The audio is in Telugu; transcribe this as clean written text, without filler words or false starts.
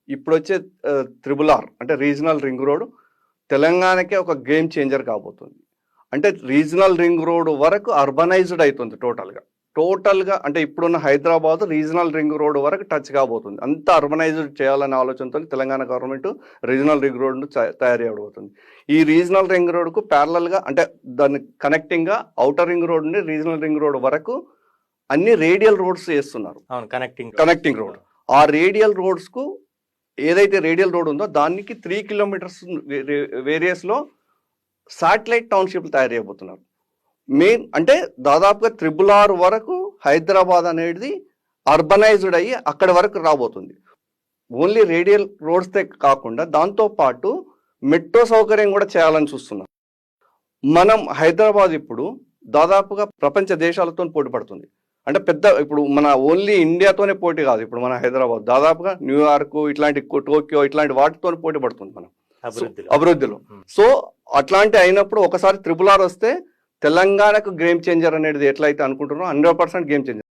ఇప్పుడు వచ్చే త్రిబుల్ ఆర్ అంటే రీజనల్ రింగ్ రోడ్ తెలంగాణకే ఒక గేమ్ చేంజర్ కాబోతుంది. అంటే రీజనల్ రింగ్ రోడ్ వరకు అర్బనైజ్డ్ అవుతుంది టోటల్గా అంటే ఇప్పుడున్న హైదరాబాద్ రీజనల్ రింగ్ రోడ్ వరకు టచ్ కాబోతుంది. అంత అర్బనైజ్డ్ చేయాలనే ఆలోచనతో తెలంగాణ గవర్నమెంట్ రీజనల్ రింగ్ రోడ్ను తయారు చేయబోతుంది. ఈ రీజనల్ రింగ్ రోడ్కు ప్యారలల్గా అంటే దాన్ని కనెక్టింగ్గా అవుటర్ రింగ్ రోడ్ నుండి రీజనల్ రింగ్ రోడ్ వరకు అన్ని రేడియల్ రోడ్స్ చేస్తున్నారు. Connecting road. ఆ రేడియల్ రోడ్స్కు ఏదైతే రేడియల్ రోడ్ ఉందో దానికి 3 కిలోమీటర్స్ వేరియస్లో శాటిలైట్ టౌన్షిప్లు తయారు చేయబోతున్నారు. మెయిన్ అంటే దాదాపుగా త్రిబుల్ ఆర్ వరకు హైదరాబాద్ అనేది అర్బనైజ్డ్ అయ్యి అక్కడి వరకు రాబోతుంది. ఓన్లీ రేడియల్ రోడ్స్తే కాకుండా దాంతోపాటు మెట్రో సౌకర్యం కూడా చేయాలని చూస్తున్నాం. మనం హైదరాబాద్ ఇప్పుడు దాదాపుగా ప్రపంచ దేశాలతో పోటీ పడుతుంది. అంటే ఇప్పుడు మన ఓన్లీ ఇండియాతోనే పోటీ కాదు. ఇప్పుడు మన హైదరాబాద్ దాదాపుగా న్యూయార్క్ ఇట్లాంటి టోక్యో ఇట్లాంటి వాటితో పోటీ పడుతుంది మనం అభివృద్ధిలో. సో అట్లాంటి అయినప్పుడు ఒకసారి త్రిబుల్ ఆర్ వస్తే తెలంగాణకు గేమ్ చేంజర్ అనేది ఎట్లయితే అనుకుంటున్నారో 100% గేమ్ చేంజర్.